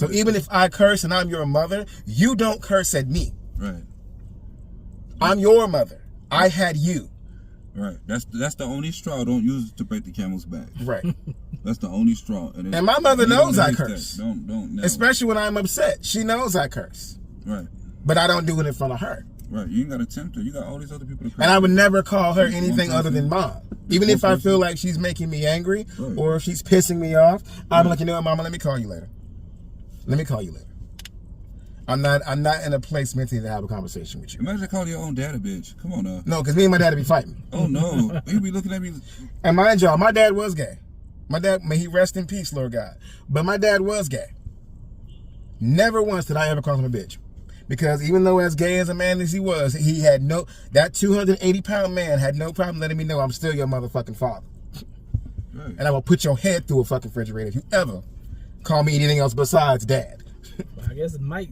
So even if I curse and I'm your mother, you don't curse at me. Right. I'm your mother. I had you. Right. That's the only straw. Don't use it to break the camel's back. Right. That's the only straw. And my mother knows I curse. Don't. Especially when I'm upset. She knows I curse. Right. But I don't do it in front of her. Right. You ain't got to tempt her. You got all these other people to curse. And I would never call her anything other than mom. Even if I feel like she's making me angry or if she's pissing me off, I'm like, you know what, mama, let me call you later. Let me call you later. I'm not in a place mentally to have a conversation with you. Imagine calling your own dad a bitch. Come on now. No, because me and my dad be fighting. Oh no. You be looking at me. And mind y'all, my dad was gay. My dad, may he rest in peace, Lord God. But my dad was gay. Never once did I ever call him a bitch. Because even though as gay as a man as he was, he had that 280-pound man had no problem letting me know I'm still your motherfucking father. Right. And I will put your head through a fucking refrigerator if you ever call me anything else besides dad. Well, I guess Mike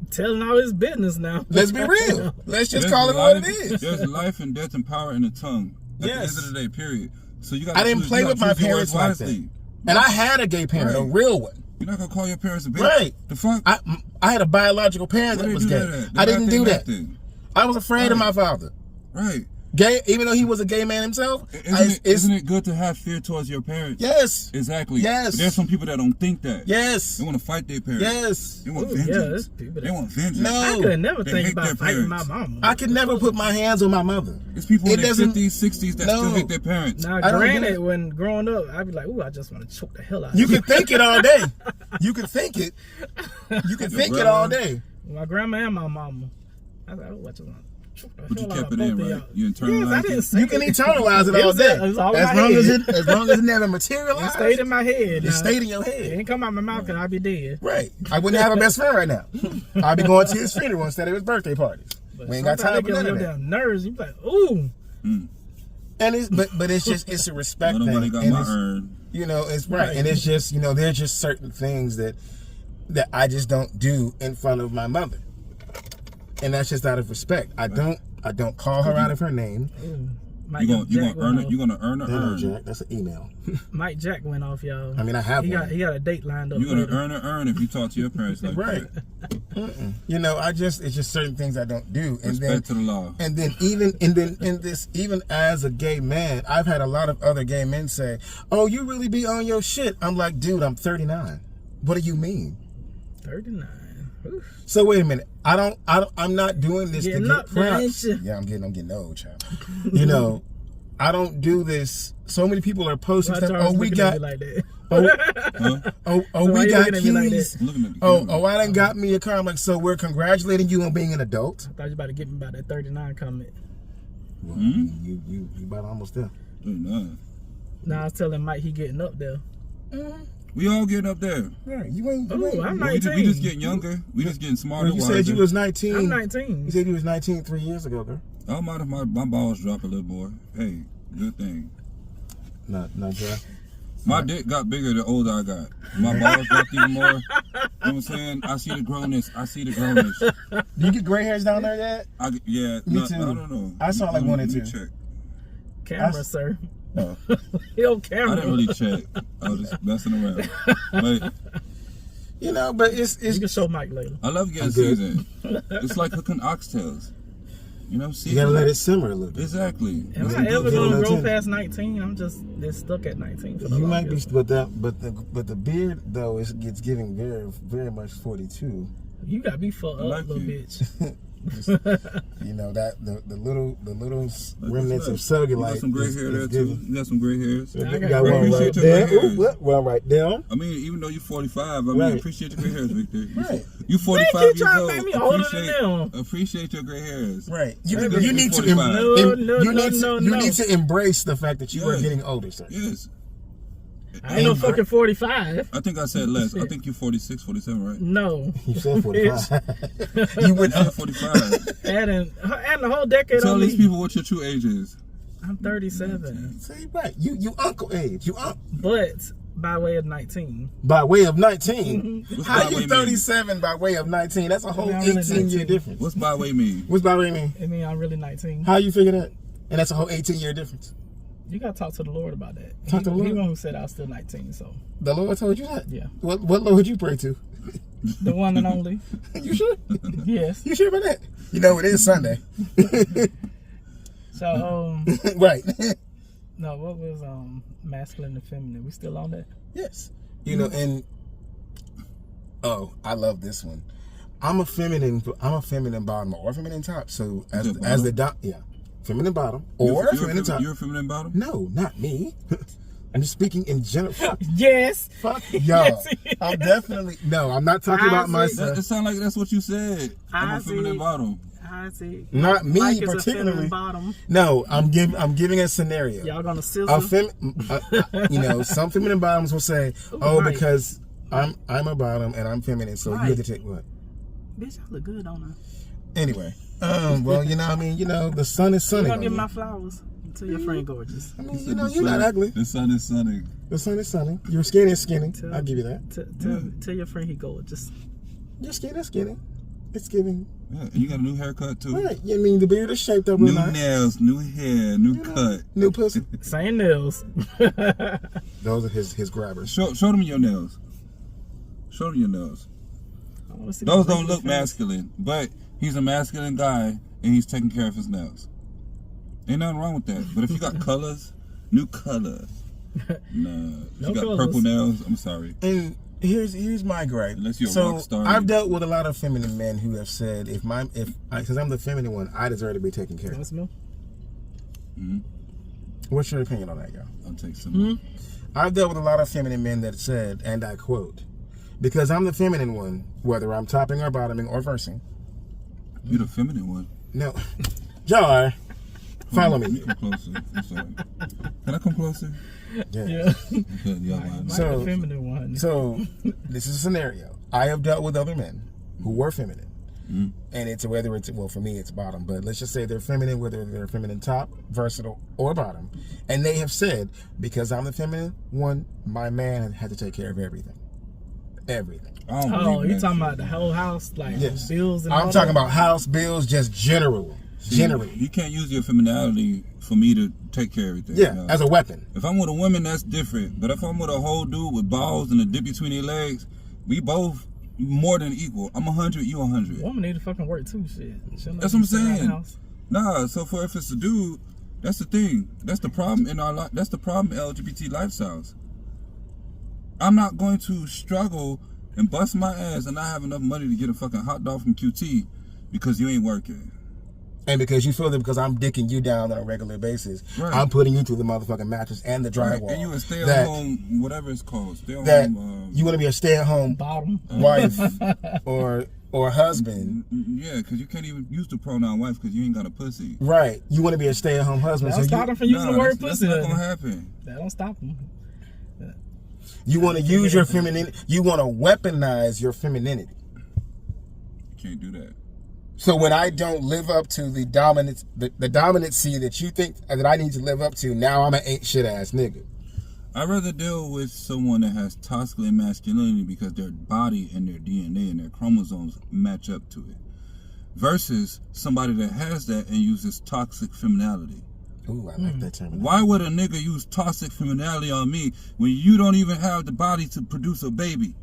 telling all his business now. Let's be real. Let's just call it what it is. There's life and death and power in the tongue. At the end of the day, period. So you got. I didn't play with my parents like that. And I had a gay parent, a real one. You're not gonna call your parents a bitch. Right. The fuck? I had a biological parent that was gay. I didn't do that. I was afraid of my father. Right. Gay, even though he was a gay man himself. Isn't it good to have fear towards your parents? Yes. Exactly. Yes. But there's some people that don't think that. Yes. They want to fight their parents. Yes. They want vengeance. They want vengeance. No. I could never think about fighting my mama. I could never put my hands on my mother. It's people in their 50s, 60s that still hate their parents. Now, granted, when growing up, I'd be like, ooh, I just want to choke the hell out of you. You can think it all day. You can think it. You can think it all day. My grandma and my mama. I was like, oh, I just want to. But you kept it in, right? You internalized it. You can internalize it all day. As long as it never materialized. It stayed in my head. It stayed in your head. It didn't come out my mouth because I'd be dead. Right. I wouldn't have a best friend right now. I'd be going to his funeral instead of his birthday parties. But we ain't got time for none of that. Damn nerves. You be like, ooh. And it's but it's a respect thing. Nobody got my urn. You know, it's right. And it's just, you know, there's just certain things that I just don't do in front of my mother. And that's just out of respect. I don't call her out of her name. You're gonna earn it. You're gonna earn her urn. Jack, that's an email. Mike Jack went off, y'all. I mean, I have one. He got a date lined up. You're gonna earn her urn if you talk to your parents like that. You know, it's just certain things I don't do. And respect to the law. And then even as a gay man, I've had a lot of other gay men say, "Oh, you really be on your shit." I'm like, dude, I'm 39. What do you mean? 39. Oof. So wait a minute. I'm not doing this to get props. Man. Yeah, I'm getting old, child. You know, I don't do this. So many people are posting stuff. Oh, we got like that. we got keys. I done got me a car. I'm like, so we're congratulating you on being an adult. I thought you about to get me about that 39 comment. Well, you about almost there. 39. Nah, I was telling Mike he getting up there. We all getting up there. Right, you ain't. I'm 19. We just getting younger. We just getting smarter. Well, you said you was 19. I'm 19. You said you was 19 3 years ago, girl. I might have my balls drop a little more. Hey, good thing. Not dry. My dick got bigger the older I got. My balls dropped even more. You know what I'm saying? I see the grownness. Do you get gray hairs down there yet? Me too. I don't know. I saw like 1 or 2. Check. Camera, sir. Oh. Yo, camera. I didn't really check. I was just messing around. But, you know, but it's you can show Mike later. I love getting seasoned. It's like cooking oxtails. You know, you gotta let it simmer a little bit. Exactly. Am I ever gonna grow past 19? I'm just stuck at 19 for the You might be, but the beard though gets giving very very much 42. You got me fucked up, little bitch. You know that the little remnants of cellulite. You got some gray hair there too. You got some gray hairs. You got one right there. One right there. I mean, even though you're 45, I mean, appreciate your gray hairs, Victor. Right. You 45 years old. Make me older than them. Appreciate your gray hairs. Right. You need to embrace the fact that you are getting older, sir. Yes. I ain't no fucking 45. I think I said less. I think you're 46, 47, right? No. You said 45. You went up 45. Adding the whole decade. Tell these people what your true age is. I'm 37. See, right. You uncle age. But by way of 19. By way of 19? How you 37 mean? by way of 19? That's a whole 18-year difference. What's by way mean? What's by way mean? It mean I'm really 19. How you figure that? And that's a whole 18-year difference. You gotta talk to the Lord about that. Talk to the Lord? He the one who said I was still 19, so. The Lord told you that? Yeah. What Lord would you pray to? The one and only. You sure? Yes. You sure about that? You know, it is Sunday. So, Right. no, what was masculine and feminine? We still on that? Yes. You know, and I love this one. I'm a feminine bottom or feminine top. So as the feminine bottom or feminine top. You're a feminine bottom? No, not me. I'm just speaking in general. Yes. Fuck y'all. I'm definitely I'm not talking about myself. It sounds like that's what you said. I'm a feminine bottom. I see. Not me Mike is particularly. A bottom. No, I'm giving a scenario. Y'all gonna sizzle? Some feminine bottoms will say, Mike. because I'm a bottom and I'm feminine, so Mike. you have to take what? Bitch, I look good on her. Anyway, well, you know what I mean? You know, the sun is sunny. You gonna give on my you. flowers to your friend gorgeous. I mean, you know, you're not ugly. The sun is sunny. The sun is sunny. Your skin is skinny. I'll give you that. Tell your friend he gorgeous. Your skin is skinny. It's giving. Yeah, and you got a new haircut too. Right. I mean, the beard is shaped up real New nice. nails, new hair, new cut. New pussy. Same nails. Those are his grabbers. Show them your nails. Show them your nails. I wanna see Those them don't look wrinkly face. masculine, but he's a masculine guy and he's taking care of his nails. Ain't nothing wrong with that. But if you got colors, new colors, nah. If No you got colors. purple nails, I'm sorry. And here's my gripe. Unless you're a so rock star. I've dealt with a lot of feminine men who have said, because I'm the feminine one, I deserve to be taken care Want of. some milk? Mm-hmm. What's your opinion on that, y'all? I'll take some. I've dealt with a lot of feminine men that said, and I quote, because I'm the feminine one, whether I'm topping or bottoming or versing. You're the feminine one. No. Jar, follow me. Come closer. I'm sorry. Can I come closer? Yeah. Okay, y'all lying. Mike So- the feminine one. So, this is a scenario. I have dealt with other men who were feminine. And it's for me, it's bottom. But let's just say they're feminine, whether they're feminine top, versatile, or bottom. And they have said, because I'm the feminine one, my man had to take care of everything. Everything. I don't Oh, believe you that talking shit. about the whole house, like Yes. bills and I'm all talking that? about house bills, just generally. You can't use your femininity for me to take care of everything. Yeah, you know? as a weapon. If I'm with a woman, that's different. But if I'm with a whole dude with balls and a dip between their legs, we both more than equal. I'm 100, you 100. Woman need to fucking work too, shit. That's what I'm saying. Nah, so if it's a dude, that's the thing. That's the problem in our life. That's the problem in LGBT lifestyles. I'm not going to struggle and bust my ass and not have enough money to get a fucking hot dog from QT because you ain't working. And because you feel that because I'm dicking you down on a regular basis, Right. I'm putting you through the motherfucking mattress and the drywall. And you a stay-at-home, whatever it's called. That Stay-at-home. you want to be a stay-at-home Bottom. wife or husband. Yeah, because you can't even use the pronoun wife because you ain't got a pussy. Right. You want to be a stay-at-home husband. Don't stop them from using the word that's pussy. not gonna happen. That don't stop them. You want to use your femininity. You want to weaponize your femininity. You can't do that. So when I don't live up to the dominancy that you think that I need to live up to, now I'm an ain't shit ass nigga. I'd rather deal with someone that has toxic masculinity because their body and their DNA and their chromosomes match up to it, versus somebody that has that and uses toxic femininity. Ooh, I like that term. Why would a nigga use toxic femininity on me when you don't even have the body to produce a baby?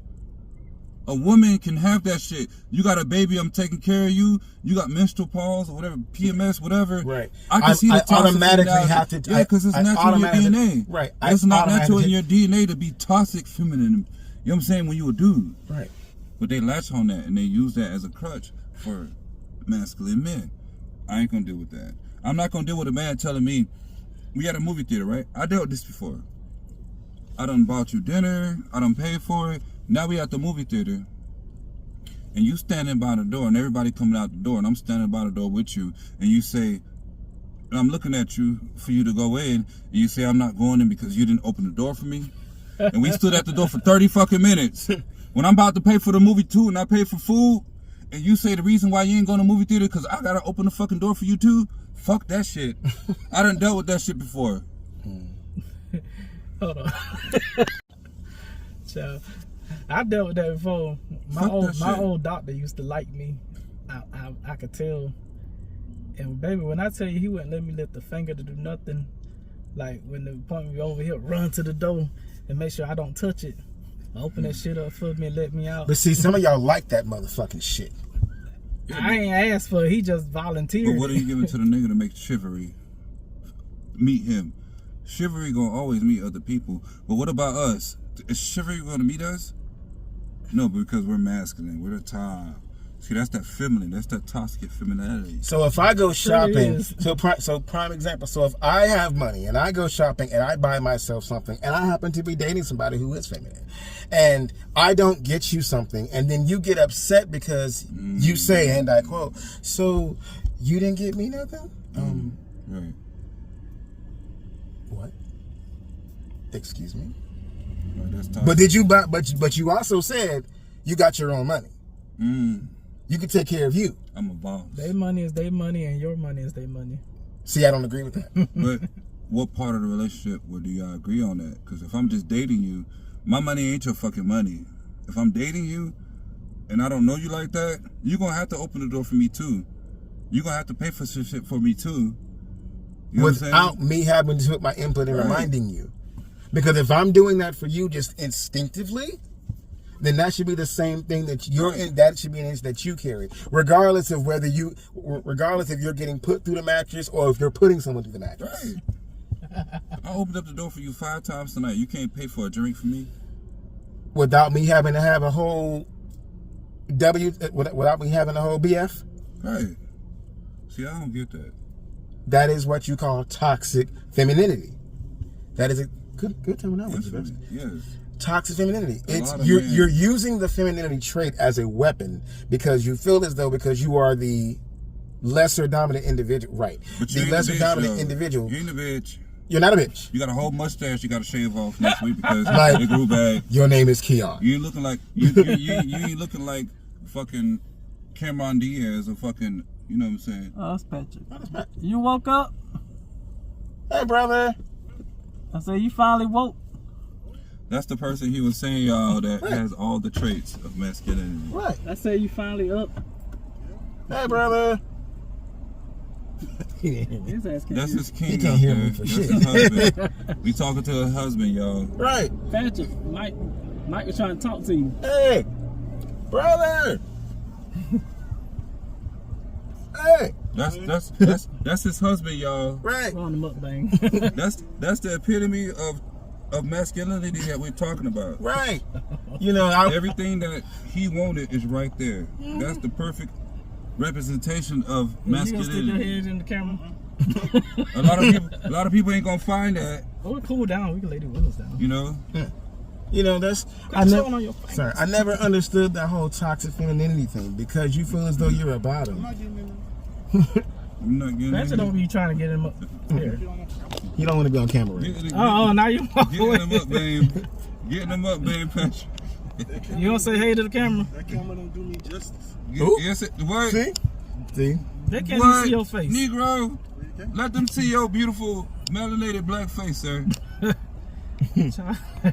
A woman can have that shit. You got a baby, I'm taking care of you. You got menstrual pause or whatever, PMS, whatever. Right. I can see the toxic automatically femininity. have to. Yeah, because it's natural in your DNA. Right. It's not natural in your DNA to be toxic feminine. You know what I'm saying? When you a dude. Right. But they latch on that and they use that as a crutch for masculine men. I ain't gonna deal with that. I'm not gonna deal with a man telling me, we at a movie theater, right? I dealt with this before. I done bought you dinner. I done paid for it. Now we at the movie theater. And you standing by the door and everybody coming out the door and I'm standing by the door with you. And you say, I'm looking at you for you to go in. And you say, I'm not going in because you didn't open the door for me. And we stood at the door for 30 fucking minutes. When I'm about to pay for the movie too and I pay for food. And you say the reason why you ain't going to movie theater because I got to open the fucking door for you too. Fuck that shit. I done dealt with that shit before. Hold on. So, I dealt with that before. Fuck that My shit. old doctor used to like me. I could tell. And baby, when I tell you he wouldn't let me lift a finger to do nothing, like when the appointment be over, he'll run to the door and make sure I don't touch it. Open that shit up for me and let me out. But see, some of y'all like that motherfucking shit. I ain't asked for it. He just volunteered. But what are you giving to the nigga to make chivalry meet him? Chivalry gonna always meet other people. But what about us? Is chivalry gonna meet us? No, because we're masculine. We're the top. See, that's that feminine. That's that toxic femininity. So if I go shopping, is. so prime example. So if I have money and I go shopping and I buy myself something, and I happen to be dating somebody who is feminine, and I don't get you something, and then you get upset because you say, and I quote, "So you didn't get me nothing." Right. What? Excuse me. Right, that's toxic. But did you buy? But you also said you got your own money. You can take care of you. I'm a boss. Their money is their money, and your money is their money. See, I don't agree with that. But what part of the relationship would do y'all agree on that? Because if I'm just dating you, my money ain't your fucking money. If I'm dating you and I don't know you like that, you're going to have to open the door for me too. You're going to have to pay for some shit for me too. You know Without me having to put my input in reminding you. Because if I'm doing that for you just instinctively, then that should be the same thing that you're in. That should be an inch that you carry, regardless of regardless if you're getting put through the mattress or if you're putting someone through the mattress. Right. I opened up the door for you 5 times tonight. You can't pay for a drink for me Without me having to have a whole without me having a whole BF. Right. See, I don't get that. That is what you call toxic femininity. That is a good terminology. Yes. Toxic femininity. It's lot of you're men- using the femininity trait as a weapon because you feel as though because you are the lesser dominant individual, right? But The you lesser ain't a bitch, dominant though. individual. You ain't a bitch. You're not a bitch. You got a whole mustache you got to shave off next week because Like- it grew back. Your name is Keon. You ain't looking like you ain't looking like fucking Cameron Diaz or fucking, you know what I'm saying? Oh, that's Patrick. You woke up? Hey, brother. I said, you finally woke? That's the person he was saying, y'all, that has all the traits of masculinity. Right. I said, you finally up? Hey, brother. His ass can't That's hear. his king. He can't out hear there. me for That's shit. his husband. We talking to her husband, y'all. Right. Patrick, Mike is trying to talk to you. Hey, brother. Hey. That's his husband, y'all. Right. We're on the mukbang. That's the epitome of masculinity that we're talking about. Right. You know, Everything that he wanted is right there. That's the perfect representation of You gonna stick your masculinity. head in the camera? A lot of people ain't gonna find that, Oh, we'll cool down. We can lay the windows down. you know. you know that's. Quit showing on your face. Sorry, I never understood that whole toxic femininity thing because you feel as though you're a bottom. I'm not getting Patrick don't be trying to get him up here. You don't want to be on camera. Oh, now you walk Getting away. them up, babe. Getting them up, babe, Patrick. You don't say hey to the camera? That camera don't do me justice. Ooh. Yes, what? See? They can't even What? see your face. Negro, let them see your beautiful melanated black face, sir.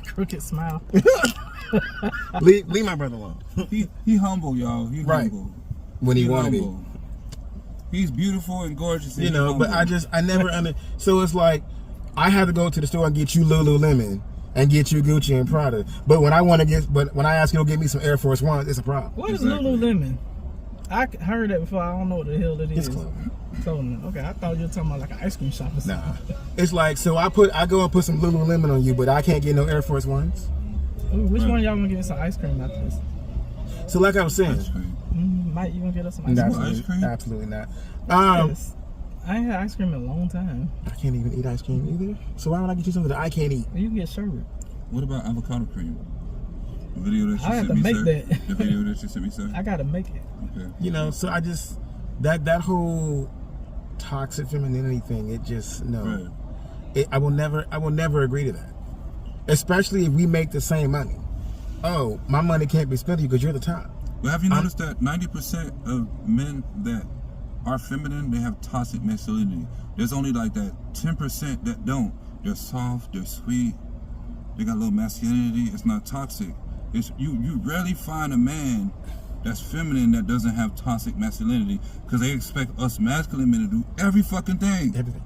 Crooked smile. leave my brother alone. He humble, y'all. He Right. humble. When he want to be. humble. He's beautiful and gorgeous. And You know, but humble. I never so it's like I had to go to the store and get you Lululemon and get you Gucci and Prada. But when I ask you to get me some Air Force Ones, it's a problem. What is Exactly. Lululemon? I heard that before. I don't know what the hell it is. It's clothing. Clothing. Okay, I thought you were talking about like an ice cream shop or something. Nah. It's like so I go and put some Lululemon on you, but I can't get no Air Force Ones. Ooh, which one of y'all gonna get us some ice cream after this? So like I was saying, Ice cream. Mike, you gonna get us some ice no, cream? Ice cream? absolutely not. Yes. I ain't had ice cream in a long time. I can't even eat ice cream either. So why would I get you something that I can't eat? You can get sherbet. What about avocado cream? The video that you I have sent to me, make sir. that. The video that you sent me, sir. I gotta make it. Okay. You know, so I just that whole toxic femininity thing. It just no. Right. I will never agree to that. Especially if we make the same money. Oh, my money can't be spent because you're the top. But have you noticed that 90% of men that are feminine, they have toxic masculinity? There's only like that 10% that don't. They're soft, they're sweet, they got a little masculinity. It's not toxic. It's you rarely find a man that's feminine that doesn't have toxic masculinity because they expect us masculine men to do every fucking thing. Everything.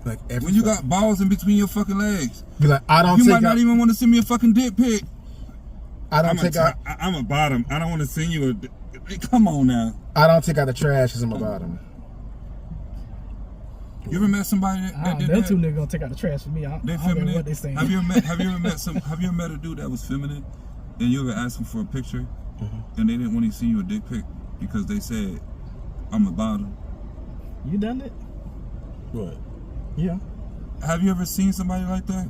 Like everything. When you got balls in between your fucking legs, be like, I don't you take might not even want to send me a fucking dick pic. I don't take out. I'm a bottom. I don't want to send you a. Come on now. I don't take out the trash because I'm a bottom. You ever met somebody that did them that? two niggas gonna take out the trash for me. I They don't care feminine. what they saying. Have you ever met a dude that was feminine, and you ever asked him for a picture, and they didn't want to see you a dick pic because they said, "I'm a bottom." You done it? What? Yeah. Have you ever seen somebody like that?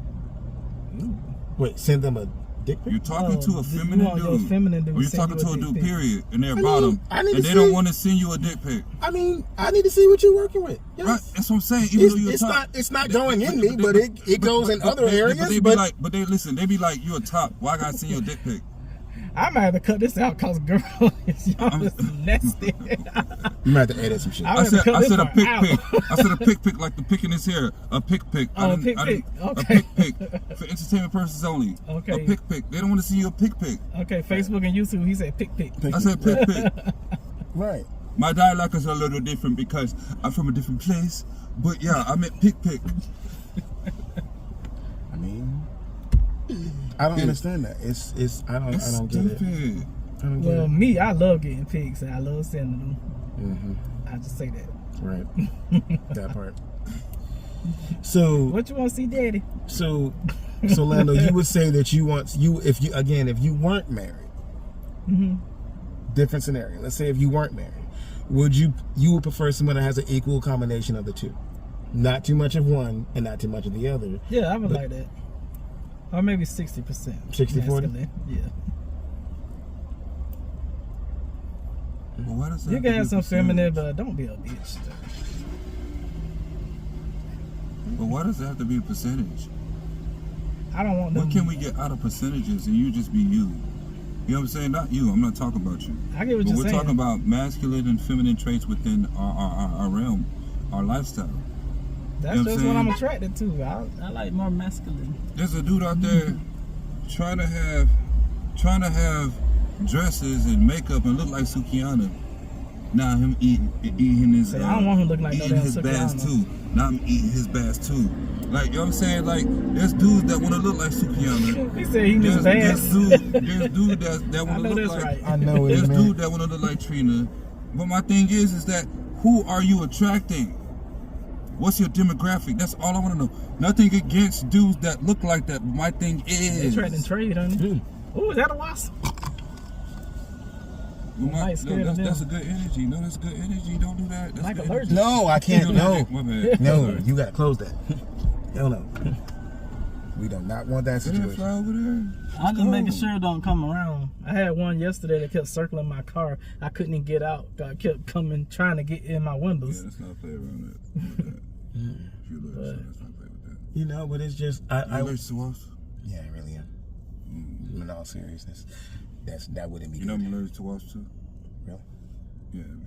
Wait, send them a dick pic? You're talking to a you feminine want your dude, feminine dude or you're send talking you to a a dick dude, pic. period, and they're I mean, bottom, I need and to they don't see- want to send you a dick pic. I mean, I need to see what you're working with. Yes. Right? That's what I'm saying. Even though you're top, It's not going in me, but it goes in other areas. But they be like, but they listen. They be like, you're a top. Why I gotta send you a dick pic? I might have to cut this out because girl, y'all is nasty. You might have to edit some shit. I said a pick pic. I said a pick pic like the pick in his hair. A pick pic. Oh, a pick pic. Okay. A pick pic for entertainment purposes only. Okay. A pick pic. They don't want to see you a pick pic. Okay, Facebook and YouTube, he said pick. I said pick pic. Right. My dialect is a little different because I'm from a different place. But yeah, I meant pick pic. I mean, I don't understand that. I don't get it. Stupid. I don't get Well, it. me, I love getting pics and I love sending them. I just say that. Right. That part. So What you want to see, Daddy? So Lando, you would say that if you weren't married, different scenario. Let's say if you weren't married, you would prefer someone that has an equal combination of the two, not too much of one and not too much of the other. Yeah, I would like that. Or maybe 60%. 60-40? masculine. Yeah. Well, why does that You can have some feminine, percentage? but don't be a bitch. But why does it have to be a percentage? I don't want them. What can we get out of percentages and you just be you? You know what I'm saying? Not you. I'm not talking about you. I get what But you're we're saying. talking about masculine and feminine traits within our realm, our lifestyle. That's you know what just I'm what I'm saying? attracted to. I like more masculine. There's a dude out there trying to have dresses and makeup and look like Sukiana. Now him eating his Say, I don't want him looking like no eating damn his bass Sukiana. too. Now I'm eating his bass too. Like, you know what I'm saying? Like, there's dudes that want to look like Sukiana. He said he needs There's bass. dude that I want know to look that's like. right. I know it, There's man. dude that want to look like Trina. But my thing is that who are you attracting? What's your demographic? That's all I want to know. Nothing against dudes that look like that. But my thing is, Attracting trade, honey. Ooh, is that a wasp? well, might scare them. that's a good energy. No, that's good energy. Don't do that. That's Like good allergic. energy. No, I can't. No, My bad. no, you gotta close that. Hell no. We do not want that Did that fly situation. over there? I'm just Go. making sure it don't come around. I had one yesterday that kept circling my car. I couldn't even get out. God kept coming, trying to get in my Yeah, windows. let's not play around with that. If you're allergic, let's not play with that. You know, but it's just You allergic to wasps? yeah, I really am. In all seriousness, that wouldn't be You know good. I'm allergic to wasps too? Really?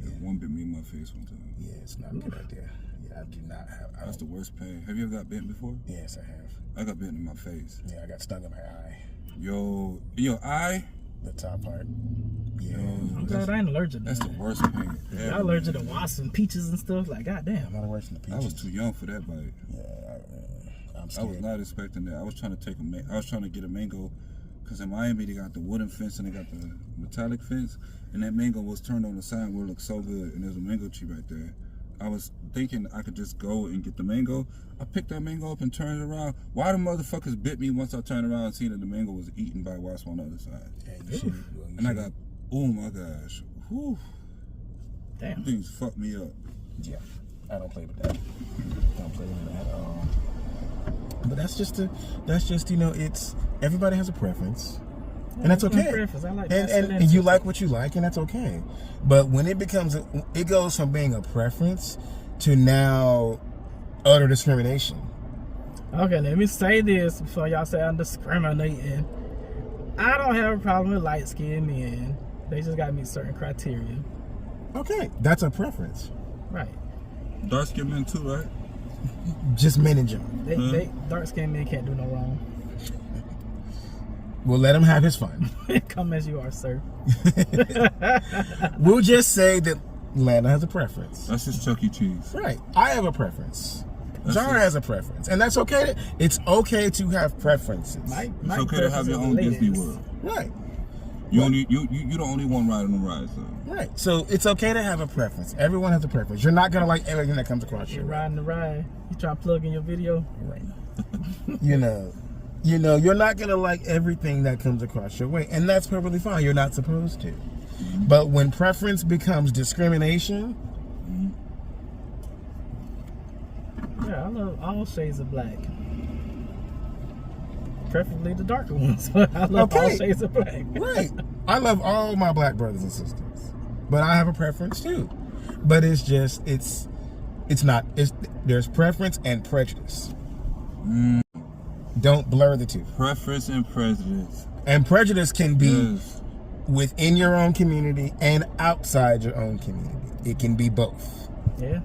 Yeah, one bit me in my face one time. Yeah, it's not a good idea. Yeah, I do not have. That's the worst pain. Have you ever got bitten before? Yes, I have. I got bitten in my face. Yeah, I got stung in my eye, Yo, in your eye? the top part. Yeah. I'm glad I ain't allergic to That's the that. worst pain ever. Y'all allergic to wasps and peaches and stuff? Like, I'm goddamn. not worse than the I peaches. was too young for that bite. Yeah, I'm I was scared. not expecting that. I was trying to get a mango, because in Miami they got the wooden fence and they got the metallic fence, and that mango was turned on the side where it looked so good, and there's a mango tree right there. I was thinking I could just go and get the mango. I picked that mango up and turned it around. Why the motherfuckers bit me once I turned around and seen that the mango was eaten by wasps on the other side? Yeah, you should. Well, you And I should. got, oh my gosh, whew, Damn. things fucked me up. Yeah, I don't play with that. Don't play with that at all. But that's just you know, it's everybody has a preference, and that's That's my okay. preference. I like And masculinity. you like what you like, and that's okay. But when it goes from being a preference to now utter discrimination. Okay, let me say this before y'all say I'm discriminating. I don't have a problem with light-skinned men. They just gotta meet certain criteria. Okay, that's a preference. Right. Dark skinned men too, right? Just men in general. They dark-skinned men can't do no wrong. We'll let him have his fun. Come as you are, sir. We'll just say that Lana has a preference. That's just Chuck E. Cheese. Right. I have a preference. That's Zara it. has a preference. And that's okay. It's okay to have preferences. My It's okay to have your own preference is Disney ladies. World. Right. You the only one riding the ride, so. Right. So it's okay to have a preference. Everyone has a preference. You're not gonna like everything that comes across You're your way. riding the ride. You try to plug in your video. Right. you know, you're not gonna like everything that comes across your way, and that's perfectly fine. You're not supposed to. But when preference becomes discrimination, Yeah, I love all shades of black. Preferably the darker ones. I love all shades of black. right? I love all my black brothers and sisters, but I have a preference too. But it's just it's not. There's preference and prejudice. Don't blur the two. Preference and prejudice. And prejudice can be Yes. within your own community and outside your own community. It can be both. Yeah.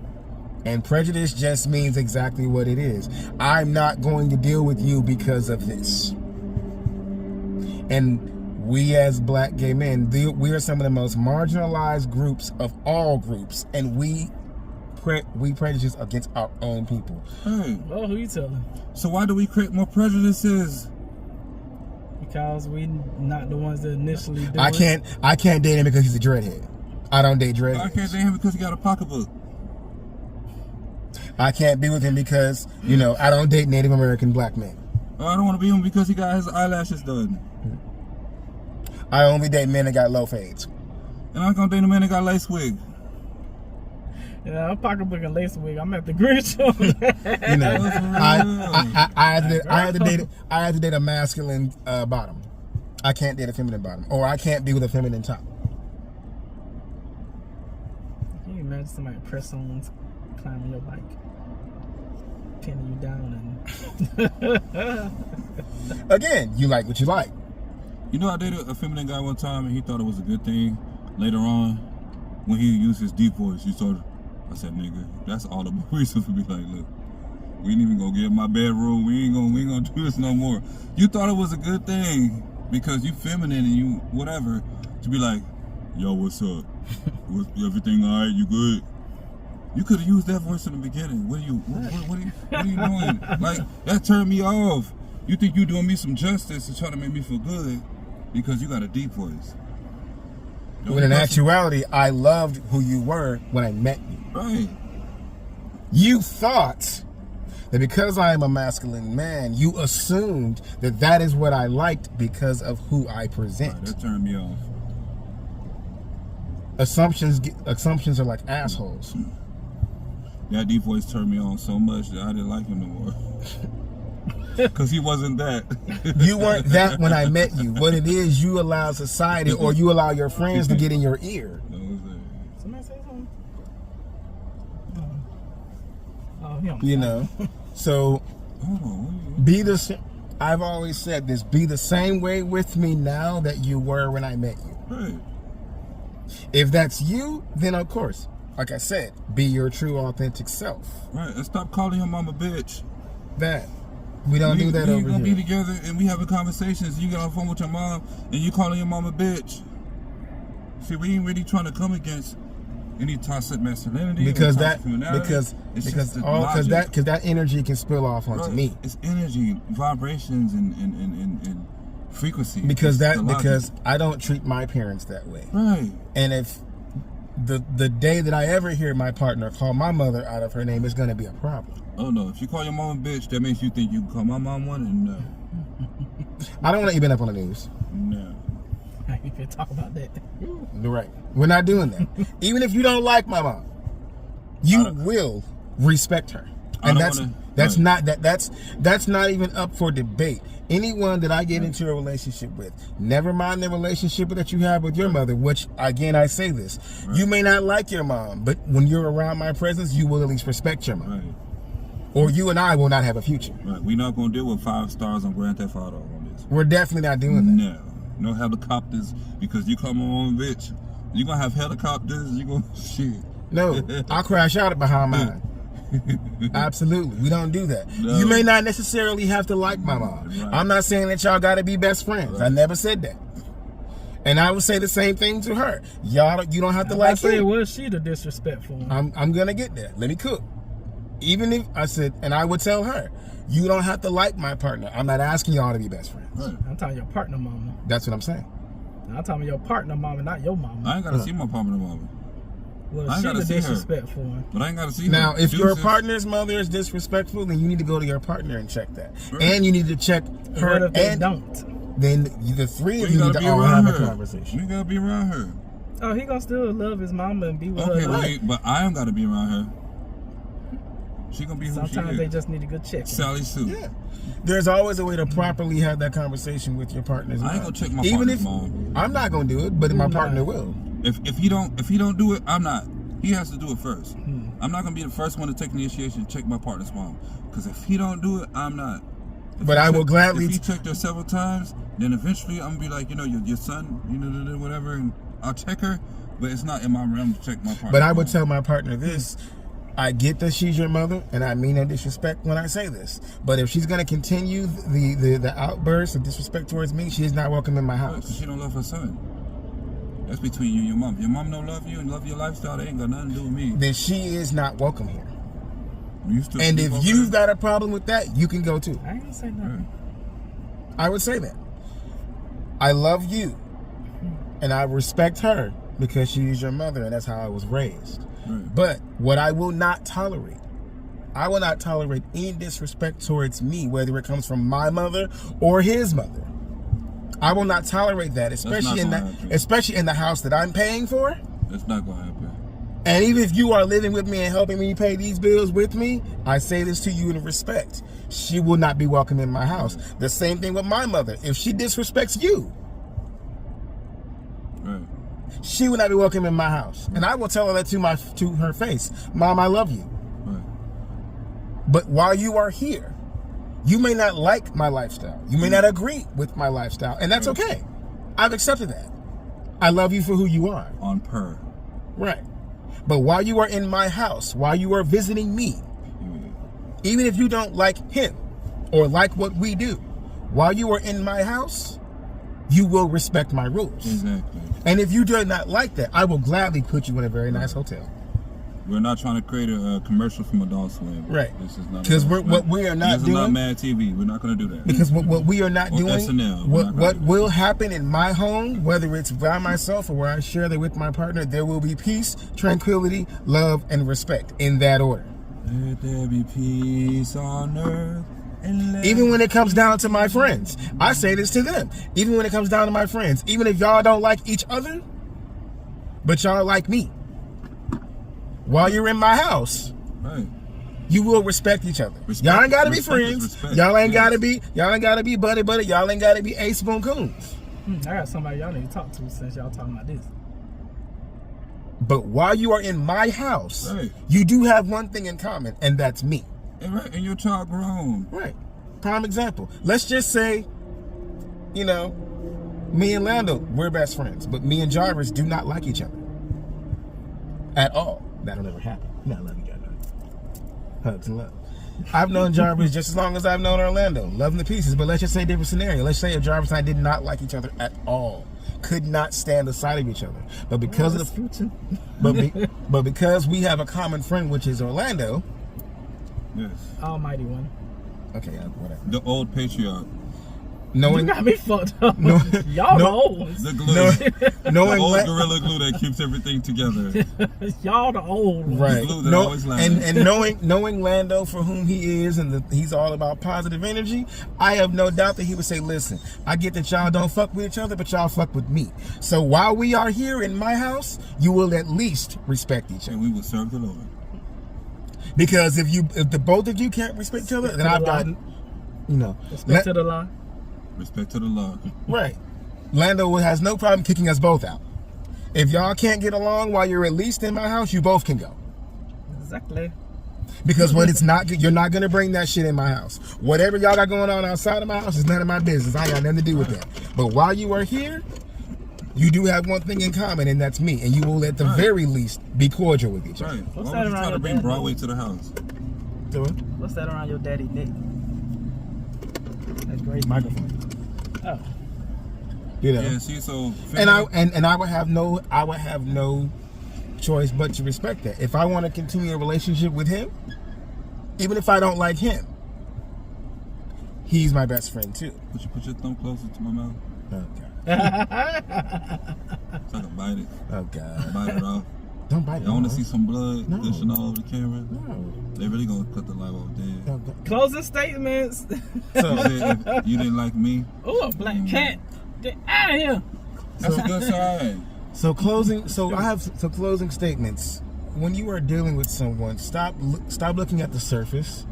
And prejudice just means exactly what it is. I'm not going to deal with you because of this. And we as black gay men, we are some of the most marginalized groups of all groups. And we prejudice against our own people. Hey, Well, who you telling? so why do we create more prejudices? Because we not the ones that initially do I it. can't date him because he's a dreadhead. I don't date dreadheads. I can't date him because he got a pocketbook. I can't be with him because, I don't date Native American black men. I don't want to be with him because he got his eyelashes done. I only date men that got low fades. And I'm going to date a man that got lace wig. Yeah, I'm pocketbook and lace wig. I'm at the Grinch. I had to date a masculine bottom. I can't date a feminine bottom, or I can't be with a feminine top. Can you imagine somebody press on climbing your bike, pinning you down, and Again, you like what you like. You know, I dated a feminine guy one time and he thought it was a good thing. Later on, when he used his deep voice, I said, nigga, that's all the more reason for me. Like, look, we ain't even gonna get in my bedroom. We ain't gonna do this no more. You thought it was a good thing because you feminine and you whatever to be like, yo, what's up? Everything all right? You good? You could have used that voice in the beginning. What are you doing? Like, that turned me off. You think you doing me some justice to try to make me feel good because you got a deep voice. When in actuality, I loved who you were when I met you. Right. You thought that because I am a masculine man, you assumed that that is what I liked because of who I present. Right, that turned me off. Assumptions are like assholes. That deep voice turned me on so much that I didn't like him no more. Because he wasn't that. You weren't that when I met you. What it is, you allow society or you allow your friends to get in your ear. That was it. somebody say something. So Oh, I've always said this, be the same way with me now that you were when I met you. right. If that's you, then of course, like I said, be your true authentic self. Right. And stop calling your mom a bitch. That. We don't do that we over gonna here. be together and we having conversations. You get on the phone with your mom and you calling your mom a bitch. See, we ain't really trying to come against any toxic masculinity Because or toxic femininity. because the logic. that energy can spill off onto Right. me. It's energy, vibrations, and frequency. Because It's the logic. I don't treat my parents that way. Right. And if the day that I ever hear my partner call my mother out of her name is going to be a problem. Oh no! If you call your mom a bitch, that makes you think you can call my mom one, and no, I don't want you been up on the news. no. You can talk about that. You're right. We're not doing that. Even if you don't like my mom, you will respect her. And that's not even up for debate. Anyone that I get into a relationship with, never mind the relationship that you have with your mother, which again I say this, you may not like your mom, but when you're around my presence, you will at least respect your mom. Right. Or you and I will not have a future. Right. We're not gonna deal with 5 stars on Grand Theft Auto on this. We're definitely not doing that. No helicopters because you come on, bitch. You gonna have helicopters. You gonna shit. No, I'll crash out behind mine. Absolutely. We don't do that. No. You may not necessarily have to like my mom. Right. I'm not saying that y'all gotta be best friends. Right. I never said that. And I would say the same thing to her. You don't have to I like say, him. was she the disrespectful one? I'm gonna get there. Let me cook. Even if I said, and I would tell her, you don't have to like my partner. I'm not asking y'all to be best friends. Right. I'm talking your partner mama. That's what I'm saying. I'm talking about your partner mama, not your mama. I ain't gotta see my partner mama. Well, I ain't she gotta the see her. disrespectful one. But I ain't gotta see her. Now, if your Deuces. partner's mother is disrespectful, then you need to go to your partner and check that. Right. And you need to check her. What if they and don't? then the three of We you need gotta to be all around have a her. conversation. We gotta be around her. Oh, he gonna still love his mama and be with Okay, her. wait, but I am gotta be around her. She gonna be who Sometimes she they is. just need a good check. Sally Sue. Yeah. There's always a way to properly have that conversation with your partner's mom. I ain't gonna check my Even partner's if mom. I'm not gonna do it, but my partner will. If he don't do it, I'm not. He has to do it first. I'm not gonna be the first one to take initiation and check my partner's mom. Because if he don't do it, I'm not. But I will gladly. If he checked her several times, then eventually I'm gonna be like, your son, whatever, and I'll check her. But it's not in my realm to check my partner. But I would tell my partner this. I get that she's your mother, and I mean no disrespect when I say this. But if she's going to continue the outbursts of disrespect towards me, she is not welcome in my house. She don't love her son. That's between you and your mom. If your mom don't love you and love your lifestyle, they ain't got nothing to do with me. Then she is not welcome here. You still And sleep if over you've there? got a problem with that, you can go too. I ain't gonna say nothing. I would say that. I love you, and I respect her because she is your mother, and that's how I was raised. Right. But what I will not tolerate, I will not tolerate any disrespect towards me, whether it comes from my mother or his mother. I will not tolerate that, especially in the house that I'm paying for. That's not gonna happen. And even if you are living with me and helping me pay these bills with me, I say this to you in respect. She will not be welcome in my house. The same thing with my mother. If she disrespects you, Right. she will not be welcome in my house. And I will tell her that to her face. Mom, I love you. Right. But while you are here, you may not like my lifestyle. You may not agree with my lifestyle. And that's okay. I've accepted that. I love you for who you are. On per. Right. But while you are in my house, while you are visiting me, even if you don't like him or like what we do, while you are in my house, you will respect my rules. Exactly. And if you do not like that, I will gladly put you in a very nice hotel. We're not trying to create a commercial from Adult Swim. Right. This is not. Because Adult Swim. what we are not This doing. is not Mad TV. We're not going to do that. Because what we are not Or doing, SNL. We're not gonna what do that. will happen in my home, whether it's by myself or where I share that with my partner, there will be peace, tranquility, love, and respect in that order. Let there be peace on earth. Even when it comes down to my friends, I say this to them. Even when it comes down to my friends, even if y'all don't like each other, but y'all like me, while you're in my house, Right. you will respect each other. Respect- Y'all ain't gotta be respect is friends. respect. Y'all ain't Yes. gotta be buddy. Y'all ain't gotta be ace spoon coons. I got somebody y'all need to talk to since y'all talking about this. But while you are in my house, Right. you do have one thing in common, and that's me. And your child grown. Right. Prime example. Let's just say, me and Lando, we're best friends, but me and Jarvis do not like each other at all. That'll never happen. No, I love you guys. Hugs and love. I've known Jarvis just as long as I've known Orlando. Love him to pieces. But let's just say a different scenario. Let's say if Jarvis and I did not like each other at all. Could not stand the sight of each other. But because of the but because we have a common friend, which is Orlando. Yes. Almighty one. Okay, whatever. The old patriarch. You Knowing got me fucked up. No, Y'all no. the old ones. The glue. knowing The old La- gorilla glue that keeps everything together. Y'all the old ones. right. glue that always lasts. And knowing Lando for whom he is, and he's all about positive energy. I have no doubt that he would say, "Listen, I get that y'all don't fuck with each other, but y'all fuck with me. So while we are here in my house, you will at least respect each other. And we will serve the Lord. Because if the both of you can't respect each other, then I've gotten, Respect to the line. Respect to the law. right. Lando has no problem kicking us both out. If y'all can't get along while you're at least in my house, you both can go. Exactly. Because when it's not, you're not gonna bring that shit in my house. Whatever y'all got going on outside of my house is none of my business. I got nothing to do with that. But while you are here, you do have one thing in common, and that's me. And you will, at the very least, be cordial with each other. Right. What's Why that would you around try to your bring dad, Broadway though? to the house? Do it. What's that around your daddy neck? That's great. Microphone. Oh. Yeah, see, so... And I would have no choice but to respect that. If I want to continue a relationship with him, even if I don't like him, he's my best friend too. Put your thumb closer to my mouth. Oh God. So I can bite it. Oh God. Bite it off. Don't bite it. You want to off. see some blood No. gushing all over the camera? No. They really gonna cut the light off then. Oh, God. Closing statements. So, You said if you didn't like me. Oh, a black cat. Get out of here. That's a good sign. so closing. So I have some closing statements. When you are dealing with someone, stop looking at the surface.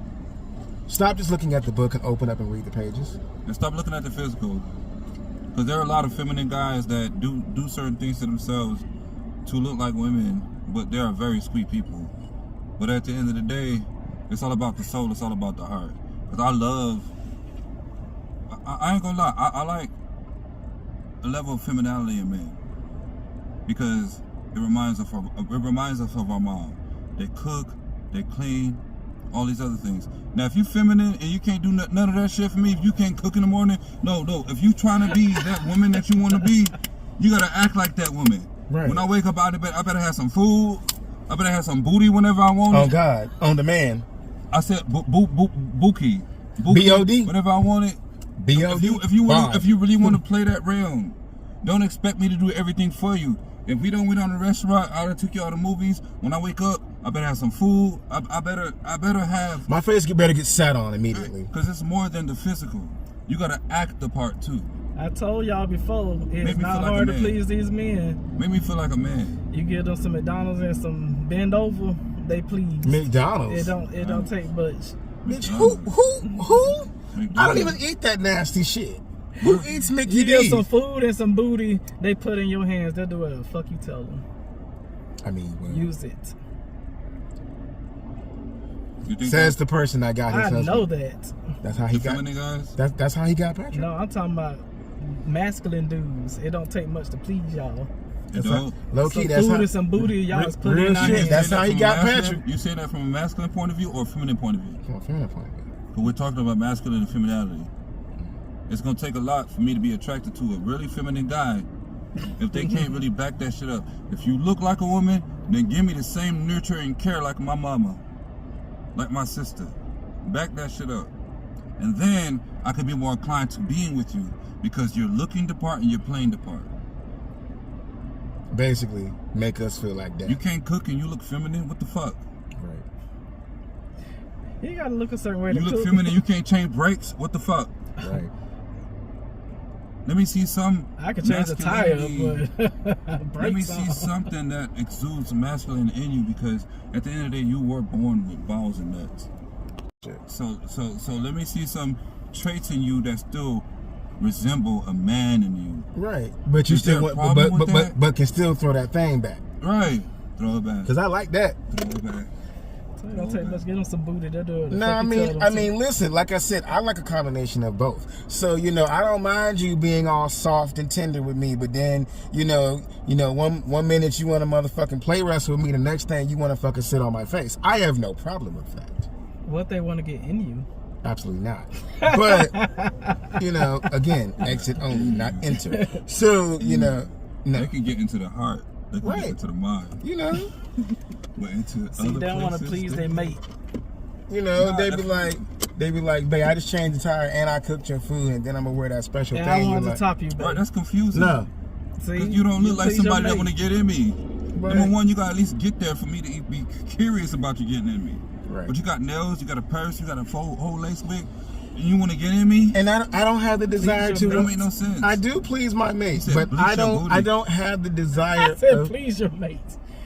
Stop just looking at the book and open up and read the pages. And stop looking at the physical. Because there are a lot of feminine guys that do certain things to themselves to look like women, but they are very sweet people. But at the end of the day, it's all about the soul, it's all about the heart. Because I ain't gonna lie, I like a level of femininity in men. Because it reminds us of our mom. They cook, they clean, all these other things. Now, if you feminine and you can't do none of that shit for me, if you can't cook in the morning, no. If you trying to be that woman that you want to be, you gotta act like that woman. Right. When I wake up out of bed, I better have some food. I better have some booty whenever I want it. Oh God, on demand. I said bookie. B.O.D. Whenever I want it. B.O.D. If you really want to play that realm, don't expect me to do everything for you. If we don't went on a restaurant, I done took you all the movies. When I wake up, I better have some food. I better have. My face better get sat on immediately. Because it's more than the physical. You gotta act the part too. I told y'all before, it's Make me not feel like hard a to man. please these men. Make me feel like a man. You give them some McDonald's and some bend over, they please. McDonald's. It don't take much. Bitch, who? I don't even McDonald's. eat that nasty shit. Who eats Mickey You give D's? some food and some booty, they put in your hands. They'll do whatever the fuck you tell them. I mean, well, Use it. You think says the person that got his I husband. know that. That's how he the got. feminine guys? That's how he got Patrick. No, I'm talking about masculine dudes. It don't take much to please y'all. That's don't? low Some key. That's food how. and some booty, y'all Real- just put real in our shit, hands. that's You say how that he from got a masculine- Patrick. You say that from a masculine point of view or a feminine point of view? Come on, feminine point of view. Because we're talking about masculine and femininity. It's gonna take a lot for me to be attracted to a really feminine guy if they can't really back that shit up. If you look like a woman, then give me the same nurture and care like my mama, like my sister. Back that shit up. And then I could be more inclined to being with you because you're looking the part and you're playing the part. Basically, make us feel like that. You can't cook and you look feminine? What the fuck? Right. You gotta look a certain way You to look cook. feminine, you can't change brakes? What the fuck? Right. Let me see some I can change the tire, masculinity. but Let me brakes see on. something that exudes masculine in you because at the end of the day, you were born with balls and nuts. So let me see some traits in you that still resemble a man in you. Right. But you Is there still a want, problem with that? but can still throw that thing back. Right. Throw it back. Cause I like that. Throw it back. So it don't take much. Get them some booty. They'll do it. No, I mean, listen. Like I said, I like a combination of both. So I don't mind you being all soft and tender with me, but then one minute you want to motherfucking play wrestle with me, the next thing you want to fucking sit on my face. I have no problem with that. What they want to get in you. Absolutely not. But again, exit only, not enter. So They no, can get into the heart. They can Right. get into the mind. But into See, other they don't want to places, please they- their mate. they be definitely. like, babe, I just changed the tire and I cooked your food, and then I'm gonna wear that special And I thing. wanted You're to top you, Right, baby. that's confusing. No. See, Because you don't look like please your somebody that mate. want to get in me. Right. Number one, you got to at least get there for me to be curious about you getting in me. Right. But you got nails, you got a purse, you got a whole lace wig, and you want to get in me? And I don't have the desire your to. That don't make no sense. I do please my mate, said but bleach I your don't. booty. I don't have the desire. I said, of, please your mate.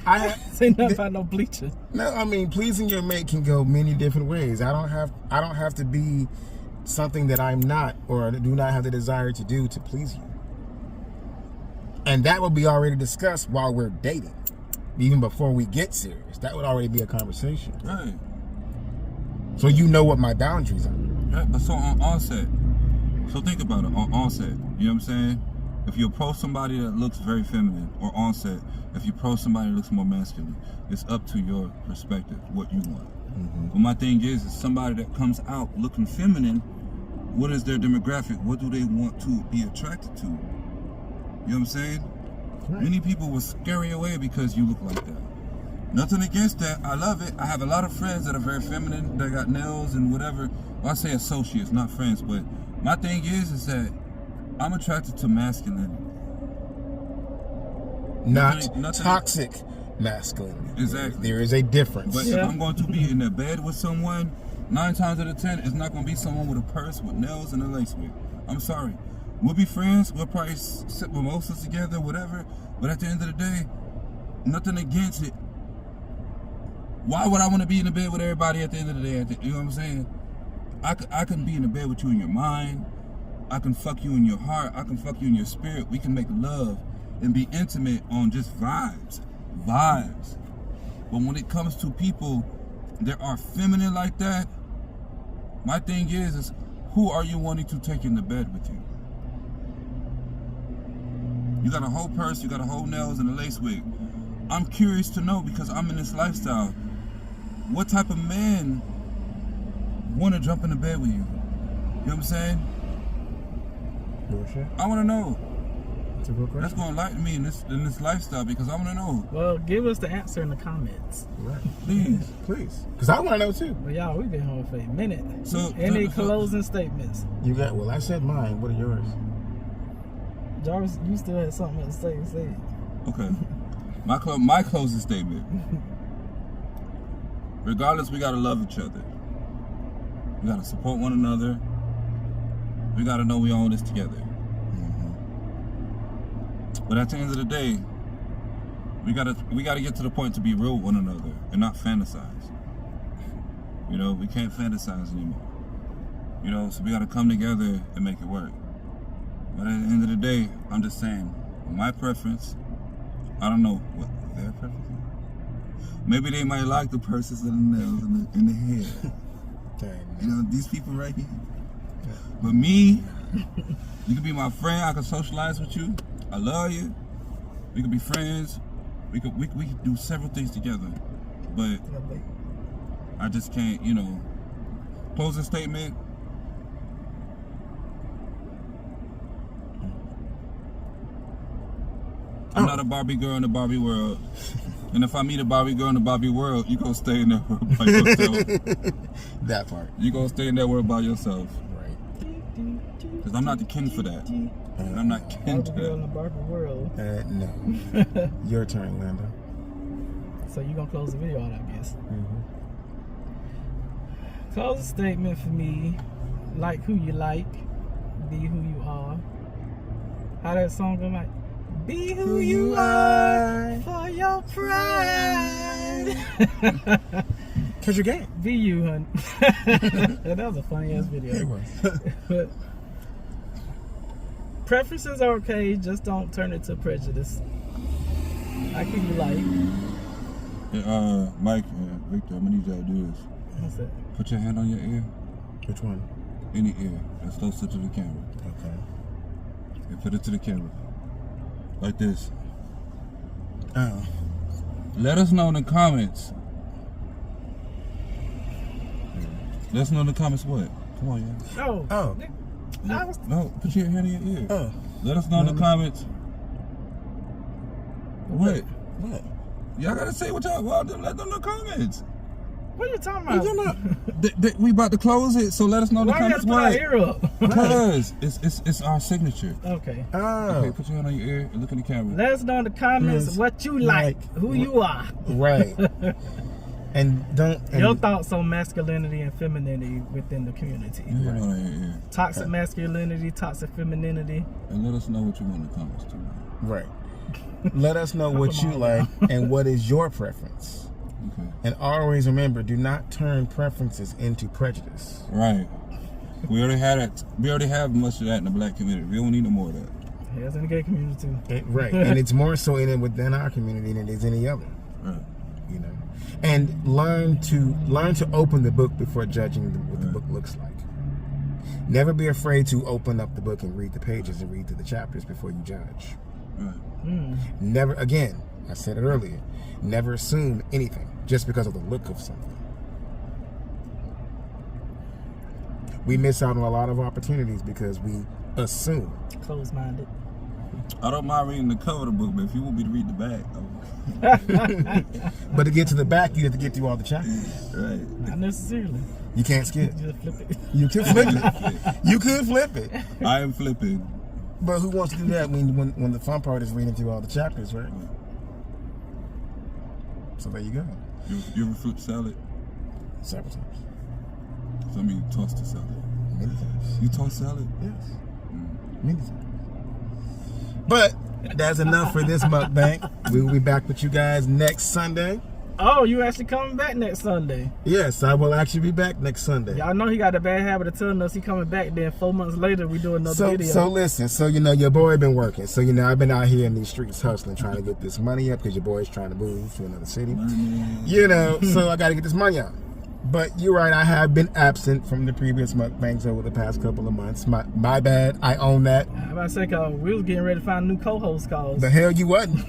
I Say nothing about no bleaching. no. I mean, pleasing your mate can go many different ways. I don't have to be something that I'm not or do not have the desire to do to please you. And that will be already discussed while we're dating, even before we get serious. That would already be a conversation. Right. So you know what my boundaries are. Right. But so on onset, so think about it, on onset, you know what I'm saying? If you approach somebody that looks very feminine, or onset, if you approach somebody that looks more masculine, it's up to your perspective, what you want. But my thing is somebody that comes out looking feminine, what is their demographic? What do they want to be attracted to? You know what I'm saying? Right. Many people will scare you away because you look like that. Nothing against that. I love it. I have a lot of friends that are very feminine, that got nails and whatever. Well, I say associates, not friends, but my thing is that I'm attracted to masculinity. Not Nothing- toxic masculinity. Exactly. There is a difference. But if I'm going to be in the bed with someone, 9 times out of 10, it's not going to be someone with a purse, with nails, and a lace wig. I'm sorry. We'll be friends. We'll probably sip mimosas together, whatever. But at the end of the day, nothing against it. Why would I want to be in the bed with everybody at the end of the day? You know what I'm saying? I can be in the bed with you in your mind. I can fuck you in your heart. I can fuck you in your spirit. We can make love and be intimate on just vibes. Vibes. But when it comes to people that are feminine like that, my thing is who are you wanting to take in the bed with you? You got a whole purse, you got a whole nails and a lace wig. I'm curious to know, because I'm in this lifestyle, what type of man want to jump in the bed with you? You know what I'm saying? Bullshit. I want to know. That's a real question. That's going to enlighten me in this lifestyle, because I want to know. Well, give us the answer in the comments. Right. Please. Please. Because I want to know too. But y'all, we've been home for a minute. So Any closing statements? You got, well, I said mine. What are yours? Jarvis, you still had something to say. Say it. Okay. My closing statement. Regardless, we gotta love each other. We gotta support one another. We gotta know we own this together. Mm-hmm. But at the end of the day, we gotta get to the point to be real with one another and not fantasize. You know, we can't fantasize anymore. You know, so we gotta come together and make it work. But at the end of the day, I'm just saying, my preference, I don't know what their preference is. Maybe they might like the purses and the nails and the hair. You know, these people right here. But me, you can be my friend. I can socialize with you. I love you. We could be friends. We could do several things together. But I just can't, you know. Closing statement. I'm not a Barbie girl in the Barbie world. And if I meet a Barbie girl in the Barbie world, you gonna stay in that world by yourself. That part. You gonna stay in that world by yourself. Right. Because I'm not the kin for that. And I'm not kin to Barbie girl in that. the Barbie world. No. Your turn, Lando. So you gonna close the video out, I guess. Mm-hmm. Closing statement for me: like who you like, be who you are. How that song go like? Be who you are for your pride. Cause you're gay. Be you, honey. That was a funny ass video. It was. But preferences are okay, just don't turn it to prejudice. Like who you like. Mike and Victor, I'm gonna need y'all to do this. What's that? Put your hand on your ear. Which one? Any ear. That's closer to the camera. Okay. And put it to the camera. Like this. Oh. Let us know in the comments. Let us know in the comments what? Come on, y'all. Oh. Oh. No, put your hand in your ear. Oh. Let us know in the comments. What? What? Y'all gotta say what y'all want. Let them know in the comments. What are you talking What about? you talking about? We about to close it, so let us know in the Why you gotta comments put our what. ear up? Because it's our signature. Okay. Oh. Okay, put your hand on your ear and look in the camera. Let us know in the comments Yes. what you like, who you are. Right. And don't. And Your thoughts on masculinity and femininity within the community. Put your hand on your ear. Toxic masculinity, toxic femininity. And let us know what you want in the comments too. Right. Let us know what you like and what is your preference. Okay. And always remember, do not turn preferences into prejudice. Right. We already had it. We already have much of that in the black community. We don't need no more of that. Yes, in the gay community too. Right. And it's more so in it within our community than it is any other. Right. You know. And learn to open the book before judging what the book looks like. Never be afraid to open up the book and read the pages and read through the chapters before you judge. Right. Never, again, I said it earlier, never assume anything just because of the look of something. We miss out on a lot of opportunities because we assume. Closed-minded. I don't mind reading the cover of the book, but if you want me to read the back, But to get to the back, you have to get through all the chapters. right. Not necessarily. You can't skip. Just flip it. You can flip it. You could flip it. I am flipping. But who wants to do that when the fun part is reading through all the chapters, right? So there you go. You ever fruit salad? Several times. So I mean, toss the salad. Many times. You toss salad? Yes. Many times. But that's enough for this mukbang. We will be back with you guys next Sunday. Oh, you actually coming back next Sunday? Yes, I will actually be back next Sunday. Y'all know he got a bad habit of telling us he coming back. Then 4 months later, we do another video. So listen, so your boy been working. So I've been out here in these streets hustling, trying to get this money up because your boy's trying to move to another city. So I got to get this money out. But you're right, I have been absent from the previous mukbangs over the past couple of months. My bad, I own that. I'm about to say, cause we was getting ready to find a new co-host, cause The hell you wasn't.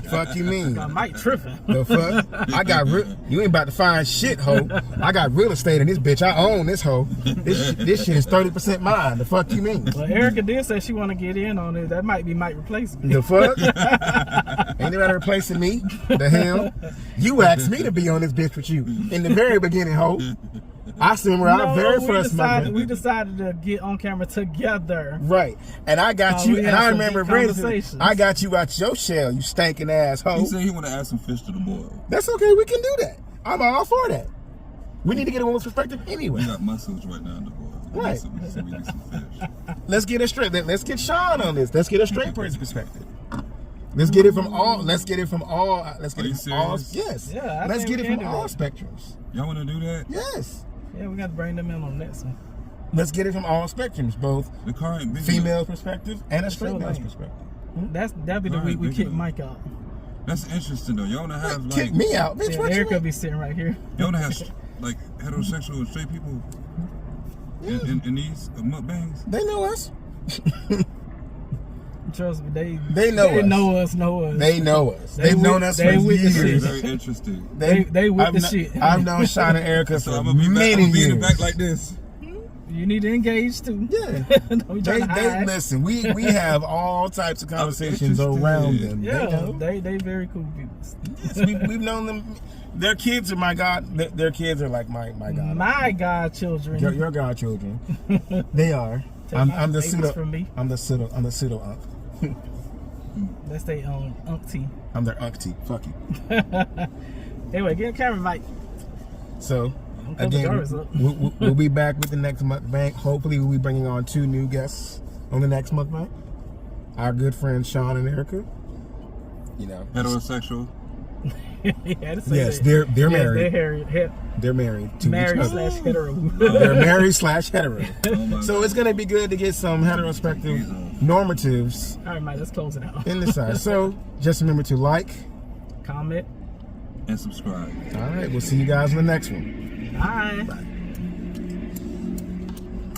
Fuck you mean? I might tripping. The fuck? I got you ain't about to find shit, ho. I got real estate in this bitch. I own this hoe. This shit is 30% mine. The fuck you mean? Well, Erica did say she want to get in on it. That might be Mike replacement. The fuck? Ain't nobody replacing me. The hell? You asked me to be on this bitch with you in the very beginning, ho. I remember our very first we decided to get on camera together. Right. And I got you, and I remember conversations. I got you out your shell, you stinking ass ho. He said he want to add some fish to the boil. That's okay, we can do that. I'm all for that. We need to get a woman's perspective anyway. We got mussels right now in the boil. Right. So we need some fish. Let's get it straight. Let's get Sean on this. Let's get a straight person's perspective. Let's get it from all. Let's get it from all. Let's get Are it you from all. serious? Yes. Yeah, I Let's think get we it can from do all that. spectrums. Y'all want to do that? Yes. Yeah, we got to bring them in on that one. Let's get it from all spectrums, both The car ain't big female perspective and a straight Sure man's thing. perspective. That'd be the Alright, week we big kick enough. Mike out. enough. That's interesting though. Y'all want to have like Kick me out, bitch. Yeah, What you Erica mean? be sitting right here. y'all want to have like heterosexual and straight people in these mukbangs. They know us. Trust me, They know us. They know us. They know us. They They've with- known us for they with the years. shit. Very interesting. They with I've the kn- shit. I've known Sean and Erica So for I'm gonna be back. many I'm gonna be in the years. back like this. You need to engage too. Yeah. Don't be They trying to hide. listen. We have all types of conversations interested. around them. They Yeah, know. they very cool people. Yes, we've known them. Their kids are my god. Their kids are like my god. My godchildren. Your godchildren. They are. Take I'm my the babies pseudo. from me. I'm the pseudo unc. That's their auntie. I'm their auntie. Fuck you. Anyway, get a camera, Mike. So Don't cover the again, doors up. we'll be back with the next mukbang. Hopefully, we'll be bringing on 2 new guests on the next mukbang. Our good friends Sean and Erica. You know, Heterosexual. You had to say yes, that. they're married. They're They're married to married each other. / hetero. They're married / hetero. Oh my So God. it's gonna be good to get some heterosexual normatives All right, Mike, let's close it out. in the side. So just remember to like. Comment. And subscribe. All right, we'll see you guys in the next one. Bye. Bye.